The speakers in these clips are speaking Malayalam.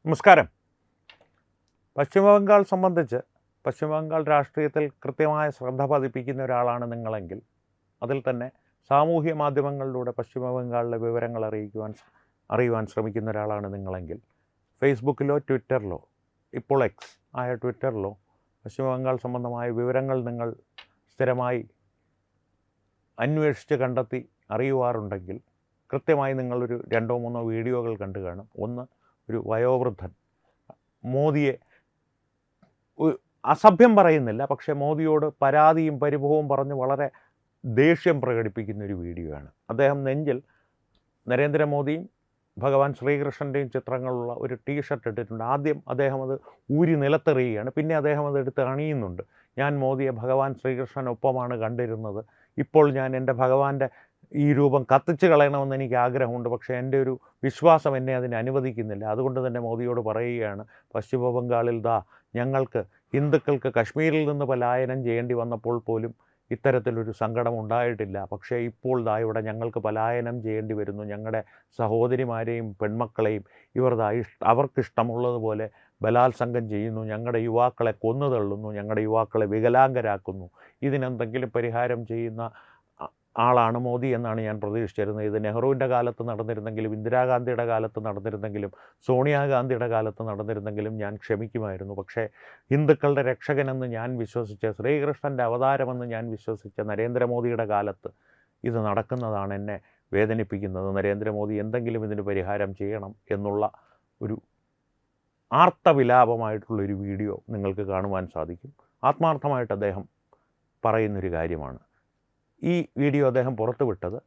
നമസ്കാരം. പശ്ചിമബംഗാൾ സംബന്ധിച്ച് പശ്ചിമബംഗാൾ രാഷ്ട്രീയത്തിൽ കൃത്യമായ ശ്രദ്ധ പതിപ്പിക്കുന്ന ഒരാളാണ് നിങ്ങളെങ്കിൽ, അതിൽ തന്നെ സാമൂഹ്യ മാധ്യമങ്ങളിലൂടെ പശ്ചിമബംഗാളിലെ വിവരങ്ങൾ അറിയുവാൻ ശ്രമിക്കുന്ന ഒരാളാണ് നിങ്ങളെങ്കിൽ, ഫേസ്ബുക്കിലോ ട്വിറ്ററിലോ, ഇപ്പോൾ എക്സ് ആയ ട്വിറ്ററിലോ പശ്ചിമബംഗാൾ സംബന്ധമായ വിവരങ്ങൾ നിങ്ങൾ സ്ഥിരമായി അന്വേഷിച്ച് കണ്ടെത്തി അറിയുവാറുണ്ടെങ്കിൽ, കൃത്യമായി നിങ്ങളൊരു 2-3 വീഡിയോകൾ കണ്ടു കാണും. ഒന്ന്, ഒരു വയോവൃദ്ധൻ മോദിയെ അസഭ്യം പറയുന്നില്ല, പക്ഷേ മോദിയോട് പരാതിയും പരിഭവവും പറഞ്ഞ് വളരെ ദേഷ്യം പ്രകടിപ്പിക്കുന്ന ഒരു വീഡിയോ ആണ്. അദ്ദേഹം നെഞ്ചിൽ നരേന്ദ്രമോദിയും ഭഗവാൻ ശ്രീകൃഷ്ണൻ്റെയും ചിത്രങ്ങളുള്ള ഒരു ടീഷർട്ട് ഇട്ടിട്ടുണ്ട്. ആദ്യം അദ്ദേഹം അത് ഊരി നിലത്തെറിയുകയാണ്, പിന്നെ അദ്ദേഹം അത് എടുത്ത് അണിയുന്നുണ്ട്. ഞാൻ മോദിയെ ഭഗവാൻ ശ്രീകൃഷ്ണനൊപ്പമാണ് കണ്ടിരുന്നത്, ഇപ്പോൾ ഞാൻ എൻ്റെ ഭഗവാന്റെ ഈ രൂപം കത്തിച്ച് കളയണമെന്ന് എനിക്ക് ആഗ്രഹമുണ്ട്, പക്ഷേ എൻ്റെ ഒരു വിശ്വാസം എന്നെ അതിന് അനുവദിക്കുന്നില്ല. അതുകൊണ്ട് തന്നെ മോദിയോട് പറയുകയാണ്, പശ്ചിമ ബംഗാളിൽ ഞങ്ങൾക്ക് ഹിന്ദുക്കൾക്ക് കശ്മീരിൽ നിന്ന് പലായനം ചെയ്യേണ്ടി വന്നപ്പോൾ പോലും ഇത്തരത്തിലൊരു സങ്കടം ഉണ്ടായിട്ടില്ല. പക്ഷേ ഇപ്പോൾ ഇവിടെ ഞങ്ങൾക്ക് പലായനം ചെയ്യേണ്ടി വരുന്നു. ഞങ്ങളുടെ സഹോദരിമാരെയും പെൺമക്കളെയും ഇവർ അവർക്കിഷ്ടമുള്ളതുപോലെ ബലാത്സംഗം ചെയ്യുന്നു, ഞങ്ങളുടെ യുവാക്കളെ കൊന്നു തള്ളുന്നു, ഞങ്ങളുടെ യുവാക്കളെ വികലാംഗരാക്കുന്നു. ഇതിനെന്തെങ്കിലും പരിഹാരം ചെയ്യുന്ന ആളാണ് മോദി എന്നാണ് ഞാൻ പ്രതീക്ഷിച്ചിരുന്നത്. ഇത് നെഹ്റുവിൻ്റെ കാലത്ത് നടന്നിരുന്നെങ്കിലും, ഇന്ദിരാഗാന്ധിയുടെ കാലത്ത് നടന്നിരുന്നെങ്കിലും, സോണിയാഗാന്ധിയുടെ കാലത്ത് നടന്നിരുന്നെങ്കിലും ഞാൻ ക്ഷമിക്കുമായിരുന്നു. പക്ഷേ ഹിന്ദുക്കളുടെ രക്ഷകനെന്ന് ഞാൻ വിശ്വസിച്ച, ശ്രീകൃഷ്ണൻ്റെ അവതാരമെന്ന് ഞാൻ വിശ്വസിച്ച നരേന്ദ്രമോദിയുടെ കാലത്ത് ഇത് നടക്കുന്നതാണ് എന്നെ വേദനിപ്പിക്കുന്നത്. നരേന്ദ്രമോദി എന്തെങ്കിലും ഇതിന് പരിഹാരം ചെയ്യണം എന്നുള്ള ഒരു ആർത്തവിലാപമായിട്ടുള്ളൊരു വീഡിയോ നിങ്ങൾക്ക് കാണുവാൻ സാധിക്കും. ആത്മാർത്ഥമായിട്ട് അദ്ദേഹം പറയുന്നൊരു കാര്യമാണ്. ഈ വീഡിയോ അദ്ദേഹം പുറത്തുവിട്ടത്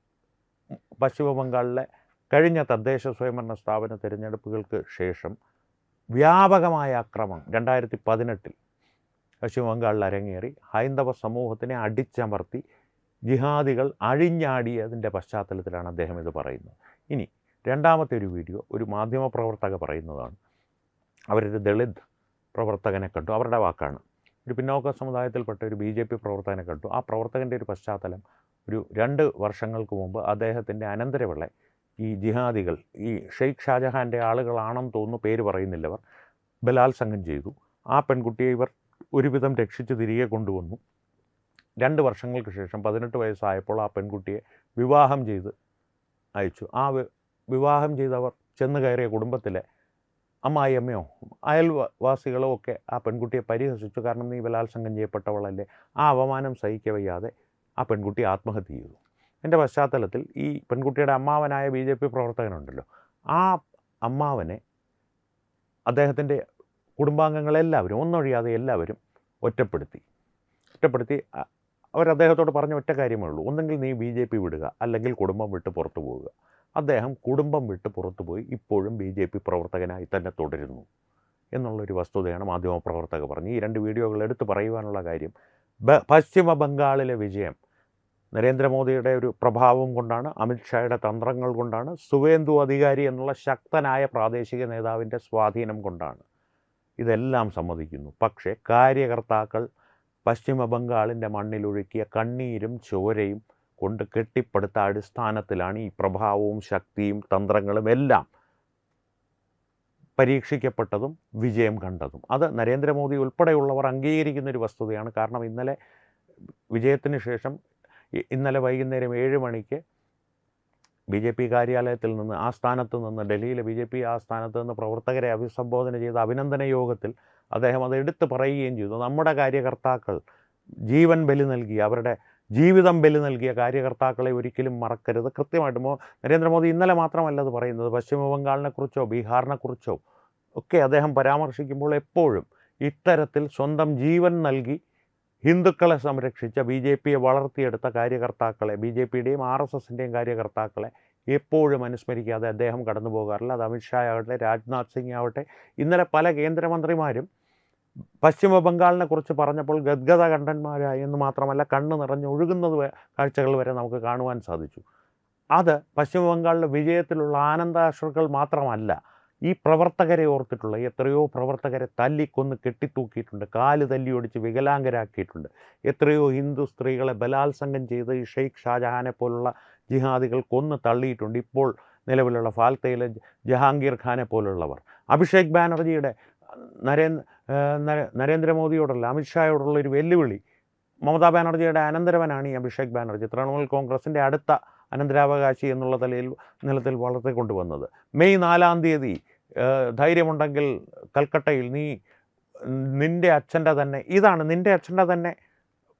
പശ്ചിമ ബംഗാളിലെ കഴിഞ്ഞ തദ്ദേശ സ്വയംഭരണ സ്ഥാപന തിരഞ്ഞെടുപ്പുകൾക്ക് ശേഷം വ്യാപകമായ ആക്രമണം 2018 പശ്ചിമ ബംഗാളിൽ അരങ്ങേറി ഹൈന്ദവ സമൂഹത്തിനെ അടിച്ചമർത്തി ജിഹാദികൾ അഴിഞ്ഞാടിയതിൻ്റെ പശ്ചാത്തലത്തിലാണ് അദ്ദേഹം ഇത് പറയുന്നത്. ഇനി രണ്ടാമത്തെ ഒരു വീഡിയോ ഒരു മാധ്യമപ്രവർത്തക പറയുന്നതാണ്. അവരൊരു ദളിത് പ്രവർത്തകനെ കണ്ടു, അവരുടെ വാക്കാണ്. ഒരു പിന്നോക്ക സമുദായത്തിൽപ്പെട്ട ഒരു BJP പ്രവർത്തകനെ കണ്ടു. ആ പ്രവർത്തകൻ്റെ ഒരു പശ്ചാത്തലം, ഒരു 2 വർഷങ്ങൾക്ക് മുമ്പ് അദ്ദേഹത്തിൻ്റെ അനന്തരവളെ ഈ ജിഹാദികൾ, ഈ ഷെയ്ഖ് ഷാജഹാൻ്റെ ആളുകളാണെന്ന് തോന്നുന്നു, പേര് പറയുന്നില്ലവർ, ബലാത്സംഗം ചെയ്തു. ആ പെൺകുട്ടിയെ ഇവർ ഒരുവിധം രക്ഷിച്ച് തിരികെ കൊണ്ടുവന്നു. 2 വർഷങ്ങൾക്ക് ശേഷം 18 വയസ്സായപ്പോൾ ആ പെൺകുട്ടിയെ വിവാഹം ചെയ്ത് അയച്ചു. ആ വിവാഹം ചെയ്തവർ ചെന്ന് കയറിയ കുടുംബത്തിലെ അമ്മായിയമ്മയോ അയൽവാസികളോ ഒക്കെ ആ പെൺകുട്ടിയെ പരിഹസിച്ചു. കാരണം നീ ബലാത്സംഗം ചെയ്യപ്പെട്ടവളല്ലേ. ആ അപമാനം സഹിക്കവയ്യാതെ ആ പെൺകുട്ടി ആത്മഹത്യ ചെയ്തു. എൻ്റെ പശ്ചാത്തലത്തിൽ ഈ പെൺകുട്ടിയുടെ അമ്മാവനായ BJP പ്രവർത്തകനുണ്ടല്ലോ, ആ അമ്മാവനെ അദ്ദേഹത്തിൻ്റെ കുടുംബാംഗങ്ങളെല്ലാവരും ഒന്നൊഴിയാതെ എല്ലാവരും ഒറ്റപ്പെടുത്തി. അവരദ്ദേഹത്തോട് പറഞ്ഞ ഒറ്റ കാര്യമേ ഉള്ളൂ, ഒന്നെങ്കിൽ നീ BJP വിടുക, അല്ലെങ്കിൽ കുടുംബം വിട്ട് പുറത്തു പോവുക. അദ്ദേഹം കുടുംബം വിട്ട് പുറത്തുപോയി ഇപ്പോഴും BJP പ്രവർത്തകനായി തന്നെ തുടരുന്നു എന്നുള്ളൊരു വസ്തുതയാണ് മാധ്യമപ്രവർത്തകർ പറഞ്ഞു. ഈ 2 വീഡിയോകൾ എടുത്തു പറയുവാനുള്ള കാര്യം, പശ്ചിമ ബംഗാളിലെ വിജയം നരേന്ദ്രമോദിയുടെ ഒരു പ്രഭാവം കൊണ്ടാണ്, അമിത്ഷായുടെ തന്ത്രങ്ങൾ കൊണ്ടാണ്, സുവേന്ദു അധികാരി എന്നുള്ള ശക്തനായ പ്രാദേശിക നേതാവിൻ്റെ സ്വാധീനം കൊണ്ടാണ്. ഇതെല്ലാം സമ്മതിക്കുന്നു. പക്ഷേ കാര്യകർത്താക്കൾ പശ്ചിമ ബംഗാളിൻ്റെ മണ്ണിലൊഴുക്കിയ കണ്ണീരും ചോരയും കൊണ്ട് കെട്ടിപ്പടുത്ത അടിസ്ഥാനത്തിലാണ് ഈ പ്രഭാവവും ശക്തിയും തന്ത്രങ്ങളും എല്ലാം പരീക്ഷിക്കപ്പെട്ടതും വിജയം കണ്ടതും. അത് നരേന്ദ്രമോദി ഉൾപ്പെടെയുള്ളവർ അംഗീകരിക്കുന്നൊരു വസ്തുതയാണ്. കാരണം ഇന്നലെ വിജയത്തിന് ശേഷം ഇന്നലെ വൈകുന്നേരം 7 മണിക്ക് BJP കാര്യാലയത്തിൽ നിന്ന്, ആ സ്ഥാനത്ത് നിന്ന്, ഡൽഹിയിലെ BJP ആ സ്ഥാനത്ത് നിന്ന് പ്രവർത്തകരെ അഭിസംബോധന ചെയ്ത അഭിനന്ദന യോഗത്തിൽ അദ്ദേഹം അത് എടുത്തു പറയുകയും ചെയ്തു. നമ്മുടെ കാര്യകർത്താക്കൾ ജീവൻ ബലി നൽകി, അവരുടെ ജീവിതം ബലി നൽകിയ കാര്യകർത്താക്കളെ ഒരിക്കലും മറക്കരുത്. കൃത്യമായിട്ട് നരേന്ദ്രമോദി ഇന്നലെ മാത്രമല്ല അത് പറയുന്നത്, പശ്ചിമ ബംഗാളിനെക്കുറിച്ചോ ബീഹാറിനെക്കുറിച്ചോ ഒക്കെ അദ്ദേഹം പരാമർശിക്കുമ്പോൾ എപ്പോഴും ഇത്തരത്തിൽ സ്വന്തം ജീവൻ നൽകി ഹിന്ദുക്കളെ സംരക്ഷിച്ച BJPയെ വളർത്തിയെടുത്ത കാര്യകർത്താക്കളെ, BJPയുടെയും RSSൻ്റെയും കാര്യകർത്താക്കളെ എപ്പോഴും അനുസ്മരിക്കാതെ അദ്ദേഹം കടന്നു പോകാറില്ല. അത് അമിത്ഷാ ആവട്ടെ, രാജ്നാഥ് സിംഗ് ആവട്ടെ, ഇന്നലെ പല കേന്ദ്രമന്ത്രിമാരും പശ്ചിമ ബംഗാളിനെ കുറിച്ച് പറഞ്ഞപ്പോൾ ഗദ്ഗത കണ്ഠന്മാരായി എന്ന് മാത്രമല്ല, കണ്ണ് നിറഞ്ഞൊഴുകുന്നത് കാഴ്ചകൾ വരെ നമുക്ക് കാണുവാൻ സാധിച്ചു. അത് പശ്ചിമ ബംഗാളിലെ വിജയത്തിലുള്ള ആനന്ദാശ്രുക്കൾ മാത്രമല്ല, ഈ പ്രവർത്തകരെ ഓർത്തിട്ടുള്ള എത്രയോ പ്രവർത്തകരെ തല്ലിക്കൊന്ന് കെട്ടിത്തൂക്കിയിട്ടുണ്ട്, കാല് തല്ലിയൊടിച്ച് വികലാംഗരാക്കിയിട്ടുണ്ട്. എത്രയോ ഹിന്ദു സ്ത്രീകളെ ബലാത്സംഗം ചെയ്ത് ഈ ഷെയ്ഖ് ഷാജഹാനെ പോലുള്ള ജിഹാദികൾ കൊന്ന് തള്ളിയിട്ടുണ്ട്. ഇപ്പോൾ നിലവിലുള്ള ഫാൽത്തയിലെ ജഹാംഗീർ ഖാനെ പോലുള്ളവർ, അഭിഷേക് ബാനർജിയുടെ നരേന്ദ്രമോദിയോടുള്ള അമിത്ഷായോടുള്ള ഒരു വെല്ലുവിളി. മമതാ ബാനർജിയുടെ അനന്തരവനാണ് ഈ അഭിഷേക് ബാനർജി, തൃണമൂൽ കോൺഗ്രസിൻ്റെ അടുത്ത അനന്തരാവകാശി എന്നുള്ള നിലത്തിൽ വളർത്തിക്കൊണ്ടുവന്നത്. മെയ് 4-ാം തീയതി ധൈര്യമുണ്ടെങ്കിൽ കൽക്കട്ടയിൽ നിൻ്റെ അച്ഛൻ്റെ തന്നെ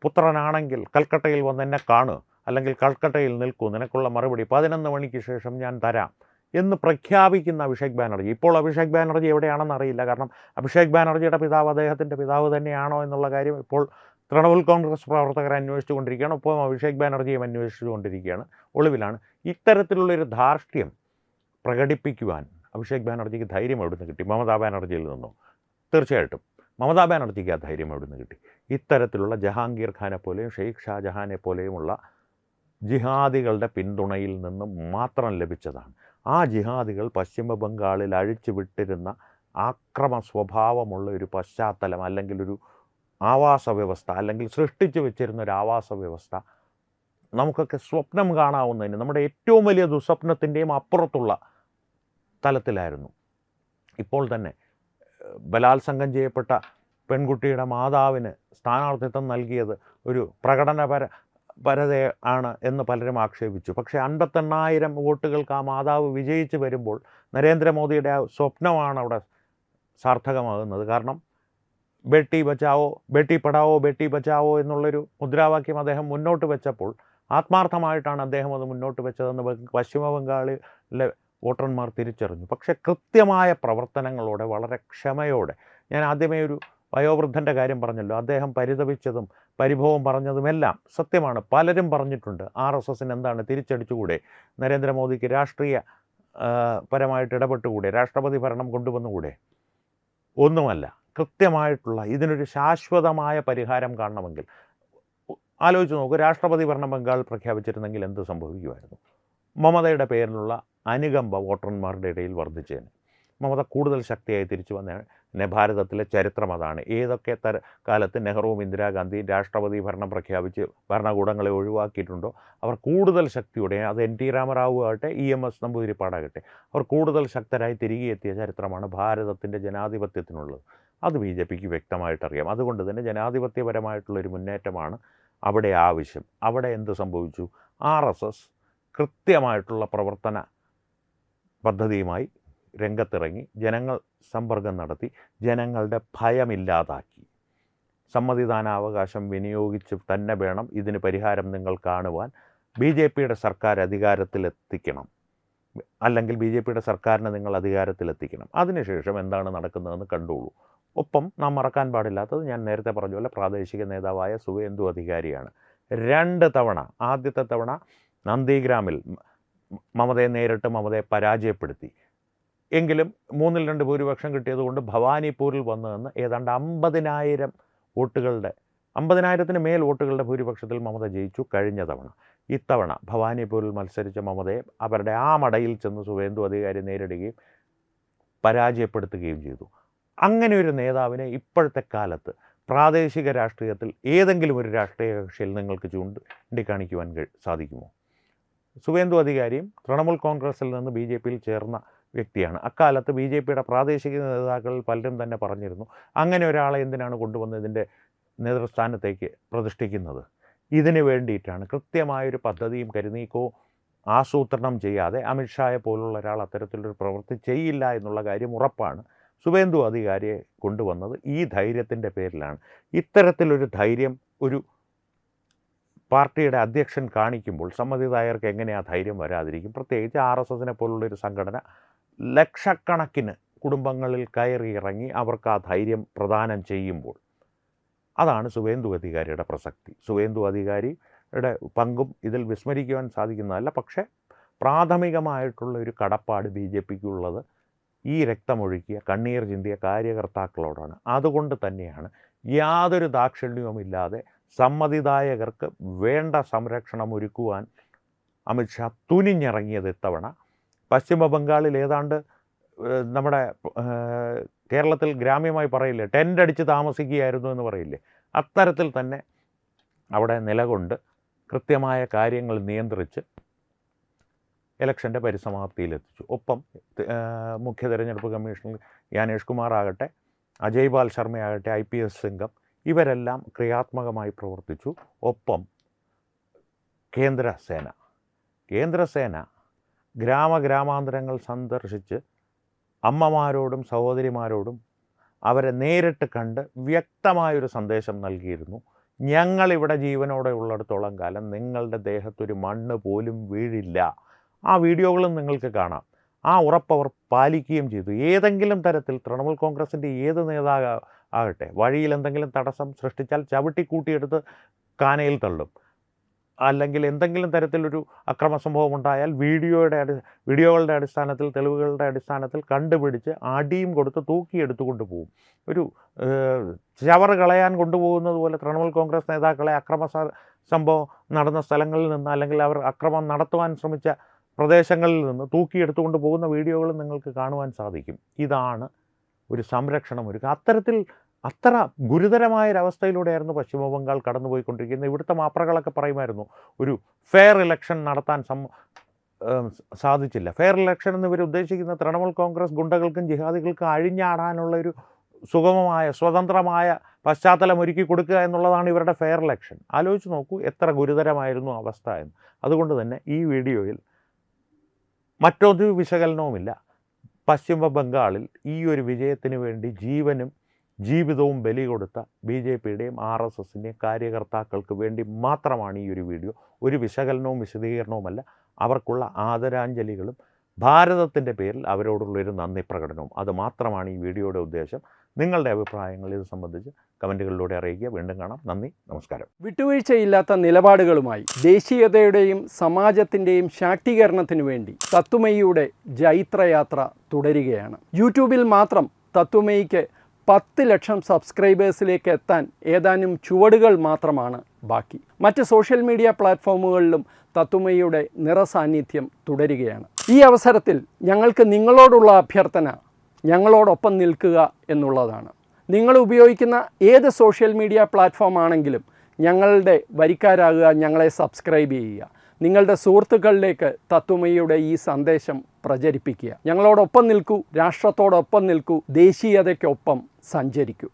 പുത്രനാണെങ്കിൽ കൽക്കട്ടയിൽ വന്ന് എന്നെ കാണുക, അല്ലെങ്കിൽ കൽക്കട്ടയിൽ നിൽക്കൂ, നിനക്കുള്ള മറുപടി 11 മണിക്ക് ശേഷം ഞാൻ തരാം എന്ന് പ്രഖ്യാപിക്കുന്ന അഭിഷേക് ബാനർജി. ഇപ്പോൾ അഭിഷേക് ബാനർജി എവിടെയാണെന്ന് അറിയില്ല. കാരണം അഭിഷേക് ബാനർജിയുടെ പിതാവ് അദ്ദേഹത്തിൻ്റെ പിതാവ് തന്നെയാണോ എന്നുള്ള കാര്യം ഇപ്പോൾ തൃണമൂൽ കോൺഗ്രസ് പ്രവർത്തകർ അന്വേഷിച്ചു കൊണ്ടിരിക്കുകയാണ്. ഒപ്പം അഭിഷേക് ബാനർജിയും അന്വേഷിച്ചു കൊണ്ടിരിക്കുകയാണ്, ഒളിവിലാണ്. ഇത്തരത്തിലുള്ളൊരു ധാർഷ്ട്യം പ്രകടിപ്പിക്കുവാൻ അഭിഷേക് ബാനർജിക്ക് ധൈര്യം എവിടുന്ന് കിട്ടി? മമതാ ബാനർജിയിൽ നിന്നോ? തീർച്ചയായിട്ടും മമതാ ബാനർജിക്ക് ആ ധൈര്യം എവിടുന്ന് കിട്ടി? ഇത്തരത്തിലുള്ള ജഹാംഗീർ ഖാനെ പോലെയും ഷെയ്ഖ് ഷാജഹാനെ പോലെയുമുള്ള ജിഹാദികളുടെ പിന്തുണയിൽ നിന്നും മാത്രം ലഭിച്ചതാണ്. ആ ജിഹാദികൾ പശ്ചിമ ബംഗാളിൽ അഴിച്ചുവിട്ടിരുന്ന ആക്രമ സ്വഭാവമുള്ള ഒരു പശ്ചാത്തലം, അല്ലെങ്കിൽ ഒരു ആവാസ വ്യവസ്ഥ, അല്ലെങ്കിൽ സൃഷ്ടിച്ചു വെച്ചിരുന്ന ഒരു ആവാസ വ്യവസ്ഥ നമുക്കൊക്കെ സ്വപ്നം കാണാവുന്നതിന്, നമ്മുടെ ഏറ്റവും വലിയ ദുസ്വപ്നത്തിൻ്റെയും അപ്പുറത്തുള്ള തലത്തിലായിരുന്നു. ഇപ്പോൾ തന്നെ ബലാത്സംഗം ചെയ്യപ്പെട്ട പെൺകുട്ടിയുടെ മാതാവിന് സ്ഥാനാർത്ഥിത്വം നൽകിയത് ഒരു പ്രകടനപരതയാണ് എന്ന് പലരും ആക്ഷേപിച്ചു. പക്ഷേ 58,000 വോട്ടുകൾക്ക് ആ മാതാവ് വിജയിച്ച് വരുമ്പോൾ നരേന്ദ്രമോദിയുടെ ആ സ്വപ്നമാണ് അവിടെ സാർത്ഥകമാകുന്നത്. കാരണം ബേട്ടി ബച്ചാവോ, ബേട്ടി പഠാവോ, ബേട്ടി ബച്ചാവോ എന്നുള്ളൊരു മുദ്രാവാക്യം അദ്ദേഹം മുന്നോട്ട് വെച്ചപ്പോൾ ആത്മാർത്ഥമായിട്ടാണ് അദ്ദേഹം അത് മുന്നോട്ട് വെച്ചതെന്ന് പശ്ചിമ ബംഗാളിലെ വോട്ടർമാർ തിരിച്ചറിഞ്ഞു. പക്ഷേ കൃത്യമായ പ്രവർത്തനങ്ങളോടെ, വളരെ ക്ഷമയോടെ, ഞാൻ ആദ്യമേ ഒരു വയോവൃദ്ധൻ്റെ കാര്യം പറഞ്ഞല്ലോ, അദ്ദേഹം പരിതപിച്ചതും പരിഭവം പറഞ്ഞതുമെല്ലാം സത്യമാണ്. പലരും പറഞ്ഞിട്ടുണ്ട്, RSSന് എന്താണ് തിരിച്ചടിച്ചുകൂടെ, നരേന്ദ്രമോദിക്ക് രാഷ്ട്രീയ പരമായിട്ട് ഇടപെട്ടുകൂടെ, രാഷ്ട്രപതി ഭരണം കൊണ്ടുവന്നുകൂടെ? ഒന്നുമല്ല. കൃത്യമായിട്ടുള്ള ഇതിനൊരു ശാശ്വതമായ പരിഹാരം കാണണമെങ്കിൽ ആലോചിച്ച് നോക്കൂ. രാഷ്ട്രപതി ഭരണം ബംഗാൾ പ്രഖ്യാപിച്ചിരുന്നെങ്കിൽ എന്ത് സംഭവിക്കുമായിരുന്നു? മമതയുടെ പേരിലുള്ള അനുകമ്പ വോട്ടർമാരുടെ ഇടയിൽ വർദ്ധിച്ചേനെ. മമത കൂടുതൽ ശക്തിയായി തിരിച്ചു വന്ന ഭാരതത്തിലെ ചരിത്രം അതാണ്. ഏതൊക്കെ കാലത്ത് നെഹ്റുവും ഇന്ദിരാഗാന്ധിയും രാഷ്ട്രപതി ഭരണം പ്രഖ്യാപിച്ച് ഭരണകൂടങ്ങളെ ഒഴിവാക്കിയിട്ടുണ്ടോ, അവർ കൂടുതൽ ശക്തിയോടെ, അത് NT രാമറാവു ആകട്ടെ, EMS നമ്പൂതിരിപ്പാടാകട്ടെ, അവർ കൂടുതൽ ശക്തരായി തിരികെ എത്തിയ ചരിത്രമാണ് ഭാരതത്തിൻ്റെ ജനാധിപത്യത്തിനുള്ളത്. അത് BJPക്ക് വ്യക്തമായിട്ടറിയാം. അതുകൊണ്ട് തന്നെ ജനാധിപത്യപരമായിട്ടുള്ളൊരു മുന്നേറ്റമാണ് അവിടെ ആവശ്യം. അവിടെ എന്ത് സംഭവിച്ചു? RSS കൃത്യമായിട്ടുള്ള പ്രവർത്തന പദ്ധതിയുമായി രംഗത്തിറങ്ങി, ജനങ്ങൾ സമ്പർക്കം നടത്തി, ജനങ്ങളുടെ ഭയമില്ലാതാക്കി. സമ്മതിദാനാവകാശം വിനിയോഗിച്ച് തന്നെ വേണം ഇതിന് പരിഹാരം നിങ്ങൾ കാണുവാൻ. BJPയുടെ സർക്കാർ അധികാരത്തിലെത്തിക്കണം, അല്ലെങ്കിൽ BJPയുടെ സർക്കാരിനെ നിങ്ങൾ അധികാരത്തിലെത്തിക്കണം. അതിനുശേഷം എന്താണ് നടക്കുന്നതെന്ന് കണ്ടോളൂ. ഒപ്പം നാം മറക്കാൻ പാടില്ലാത്തത്, ഞാൻ നേരത്തെ പറഞ്ഞ പോലെ പ്രാദേശിക നേതാവായ സുവേന്ദു അധികാരിയാണ്. 2 തവണ, ആദ്യത്തെ തവണ നന്ദിഗ്രാമിൽ മമതയെ പരാജയപ്പെടുത്തി. എങ്കിലും 3-2 ഭൂരിപക്ഷം കിട്ടിയതുകൊണ്ട് ഭവാനിപ്പൂരിൽ വന്നതെന്ന് ഏതാണ്ട് 50,000 വോട്ടുകളുടെ, 50,000-ന് മേൽ വോട്ടുകളുടെ ഭൂരിപക്ഷത്തിൽ മമത ജയിച്ചു കഴിഞ്ഞ തവണ. ഇത്തവണ ഭവാനിപ്പൂരിൽ മത്സരിച്ച മമതയെ അവരുടെ ആ മടയിൽ ചെന്ന് സുവേന്ദു അധികാരി നേരിടുകയും പരാജയപ്പെടുത്തുകയും ചെയ്തു. അങ്ങനെ ഒരു നേതാവിനെ ഇപ്പോഴത്തെ കാലത്ത് പ്രാദേശിക രാഷ്ട്രീയത്തിൽ ഏതെങ്കിലും ഒരു രാഷ്ട്രീയ കക്ഷിയിൽ നിങ്ങൾക്ക് ചൂണ്ടിക്കാണിക്കുവാൻ സാധിക്കുമോ? സുവേന്ദു അധികാരിയും തൃണമൂൽ കോൺഗ്രസിൽ നിന്ന് BJPയിൽ ചേർന്ന വ്യക്തിയാണ്. അക്കാലത്ത് BJPയുടെ പ്രാദേശിക നേതാക്കളിൽ പലരും തന്നെ പറഞ്ഞിരുന്നു, അങ്ങനെ ഒരാളെ എന്തിനാണ് കൊണ്ടുവന്ന് ഇതിൻ്റെ നേതൃസ്ഥാനത്തേക്ക് പ്രതിഷ്ഠിക്കുന്നത്? ഇതിനു വേണ്ടിയിട്ടാണ്. കൃത്യമായൊരു പദ്ധതിയും കരുനീക്കവും ആസൂത്രണം ചെയ്യാതെ അമിത്ഷായെ പോലുള്ള ഒരാൾ അത്തരത്തിലൊരു പ്രവൃത്തി ചെയ്യില്ല എന്നുള്ള കാര്യം ഉറപ്പാണ്. സുവേന്ദു അധികാരിയെ കൊണ്ടുവന്നത് ഈ ധൈര്യത്തിൻ്റെ പേരിലാണ്. ഇത്തരത്തിലൊരു ധൈര്യം ഒരു പാർട്ടിയുടെ അധ്യക്ഷൻ കാണിക്കുമ്പോൾ സമ്മതിദായകർക്ക് എങ്ങനെ ആ ധൈര്യം വരാതിരിക്കും? പ്രത്യേകിച്ച് RSSനെ പോലുള്ളൊരു സംഘടന ലക്ഷക്കണക്കിന് കുടുംബങ്ങളിൽ കയറിയിറങ്ങി അവർക്ക് ആ ധൈര്യം പ്രദാനം ചെയ്യുമ്പോൾ. അതാണ് സുവേന്ദു അധികാരിയുടെ പ്രസക്തി. സുവേന്ദു അധികാരിയുടെ പങ്കും ഇതിൽ വിസ്മരിക്കുവാൻ സാധിക്കുന്നതല്ല. പക്ഷേ പ്രാഥമികമായിട്ടുള്ള ഒരു കടപ്പാട് BJPക്കുള്ളത് ഈ രക്തമൊഴുക്കിയ, കണ്ണീർ ചിന്തിയ കാര്യകർത്താക്കളോടാണ്. അതുകൊണ്ട് തന്നെയാണ് യാതൊരു ദാക്ഷിണ്യവുമില്ലാതെ സമ്മതിദായകർക്ക് വേണ്ട സംരക്ഷണം ഒരുക്കുവാൻ അമിത്ഷാ തുനിഞ്ഞിറങ്ങിയത്. ഇത്തവണ പശ്ചിമ ബംഗാളിൽ ഏതാണ്ട് നമ്മുടെ കേരളത്തിൽ ഗ്രാമ്യമായി പറയില്ലേ, ടെൻ്റ് അടിച്ച് താമസിക്കുകയായിരുന്നു എന്ന് പറയില്ലേ, അത്തരത്തിൽ തന്നെ അവിടെ നിലകൊണ്ട് കൃത്യമായ കാര്യങ്ങൾ നിയന്ത്രിച്ച് ഇലക്ഷൻ്റെ പരിസമാപ്തിയിലെത്തിച്ചു. ഒപ്പം മുഖ്യ തെരഞ്ഞെടുപ്പ് കമ്മീഷണർ യാനേഷ് കുമാർ ആകട്ടെ, അജയ് പാൽ ശർമ്മയാകട്ടെ, IPS സംഘം ഇവരെല്ലാം ക്രിയാത്മകമായി പ്രവർത്തിച്ചു. ഒപ്പം കേന്ദ്രസേന ഗ്രാമാന്തരങ്ങൾ സന്ദർശിച്ച് അമ്മമാരോടും സഹോദരിമാരോടും അവരെ നേരിട്ട് കണ്ട് വ്യക്തമായൊരു സന്ദേശം നൽകിയിരുന്നു. ഞങ്ങളിവിടെ ജീവനോടെ ഉള്ളിടത്തോളം കാലം നിങ്ങളുടെ ദേഹത്തൊരു മണ്ണ് പോലും വീഴില്ല. ആ വീഡിയോകളും നിങ്ങൾക്ക് കാണാം. ആ ഉറപ്പവർ പാലിക്കുകയും ചെയ്തു. ഏതെങ്കിലും തരത്തിൽ തൃണമൂൽ കോൺഗ്രസിൻ്റെ ഏത് നേതാവാകട്ടെ വഴിയിൽ എന്തെങ്കിലും തടസ്സം സൃഷ്ടിച്ചാൽ ചവിട്ടിക്കൂട്ടിയെടുത്ത് കാനയിൽ തള്ളും. അല്ലെങ്കിൽ എന്തെങ്കിലും തരത്തിലൊരു അക്രമ സംഭവം ഉണ്ടായാൽ വീഡിയോകളുടെ അടിസ്ഥാനത്തിൽ, തെളിവുകളുടെ അടിസ്ഥാനത്തിൽ കണ്ടുപിടിച്ച് അടിയും കൊടുത്ത് തൂക്കിയെടുത്തുകൊണ്ട് പോകും. ഒരു ചവറ് കളയാൻ കൊണ്ടുപോകുന്നത് പോലെ തൃണമൂൽ കോൺഗ്രസ് നേതാക്കളെ അക്രമ സംഭവം നടന്ന സ്ഥലങ്ങളിൽ നിന്ന്, അല്ലെങ്കിൽ അവർ അക്രമം നടത്തുവാൻ ശ്രമിച്ച പ്രദേശങ്ങളിൽ നിന്ന് തൂക്കിയെടുത്തുകൊണ്ട് പോകുന്ന വീഡിയോകളും നിങ്ങൾക്ക് കാണുവാൻ സാധിക്കും. ഇതാണ് ഒരു സംരക്ഷണം ഒരുക്കുക. അത്ര ഗുരുതരമായൊരവസ്ഥയിലൂടെയായിരുന്നു പശ്ചിമ ബംഗാൾ കടന്നുപോയിക്കൊണ്ടിരിക്കുന്നത്. ഇവിടുത്തെ മാപ്രകളൊക്കെ പറയുമായിരുന്നു ഒരു ഫെയർ ഇലക്ഷൻ നടത്താൻ സാധിച്ചില്ല. ഫെയർ ഇലക്ഷൻ എന്ന് ഇവർ ഉദ്ദേശിക്കുന്ന തൃണമൂൽ കോൺഗ്രസ് ഗുണ്ടകൾക്കും ജിഹാദികൾക്കും അഴിഞ്ഞാടാനുള്ള ഒരു സുഗമമായ സ്വതന്ത്രമായ പശ്ചാത്തലം ഒരുക്കി കൊടുക്കുക എന്നുള്ളതാണ് ഇവരുടെ ഫെയർ ഇലക്ഷൻ. ആലോചിച്ച് നോക്കൂ എത്ര ഗുരുതരമായിരുന്നു അവസ്ഥ എന്ന്. അതുകൊണ്ട് തന്നെ ഈ വീഡിയോയിൽ മറ്റൊരു വിശകലനവുമില്ല. പശ്ചിമ ബംഗാളിൽ ഈ ഒരു വിജയത്തിന് വേണ്ടി ജീവനും ജീവിതവും ബലി കൊടുത്ത BJPയുടെയും RSSൻ്റെയും കാര്യകർത്താക്കൾക്ക് വേണ്ടി മാത്രമാണ് ഈ ഒരു വീഡിയോ. ഒരു വിശകലനവും വിശദീകരണവുമല്ല. അവർക്കുള്ള ആദരാഞ്ജലികളും ഭാരതത്തിൻ്റെ പേരിൽ അവരോടുള്ളൊരു നന്ദി പ്രകടനവും. അത് മാത്രമാണ് ഈ വീഡിയോയുടെ ഉദ്ദേശം. നിങ്ങളുടെ അഭിപ്രായങ്ങൾ ഇത് സംബന്ധിച്ച് കമൻറ്റുകളിലൂടെ അറിയിക്കുക. വീണ്ടും കാണാം. നന്ദി, നമസ്കാരം. വിട്ടുവീഴ്ചയില്ലാത്ത നിലപാടുകളുമായി ദേശീയതയുടെയും സമാജത്തിൻ്റെയും ശാക്തീകരണത്തിനു വേണ്ടി തത്വമയിയുടെ ജൈത്രയാത്ര തുടരുകയാണ്. യൂട്യൂബിൽ മാത്രം തത്വമയിക്ക് 10 ലക്ഷം സബ്സ്ക്രൈബേഴ്സിലേക്ക് എത്താൻ ഏതാനും ചുവടുകൾ മാത്രമാണ് ബാക്കി. മറ്റ് സോഷ്യൽ മീഡിയ പ്ലാറ്റ്ഫോമുകളിലും തത്വമയിയുടെ നിറസാന്നിധ്യം തുടരുകയാണ്. ഈ അവസരത്തിൽ ഞങ്ങൾക്ക് നിങ്ങളോടുള്ള അഭ്യർത്ഥന ഞങ്ങളോടൊപ്പം നിൽക്കുക എന്നുള്ളതാണ്. നിങ്ങൾ ഉപയോഗിക്കുന്ന ഏത് സോഷ്യൽ മീഡിയ പ്ലാറ്റ്ഫോം ആണെങ്കിലും ഞങ്ങളുടെ വരിക്കാരാകുക, ഞങ്ങളെ സബ്സ്ക്രൈബ് ചെയ്യുക. നിങ്ങളുടെ സുഹൃത്തുക്കളിലേക്ക് തത്വമയിയുടെ ഈ സന്ദേശം പ്രചരിപ്പിക്കുക. ഞങ്ങളോടൊപ്പം നിൽക്കൂ, രാഷ്ട്രത്തോടൊപ്പം നിൽക്കൂ, ദേശീയതയ്ക്കൊപ്പം സഞ്ചരിക്കൂ.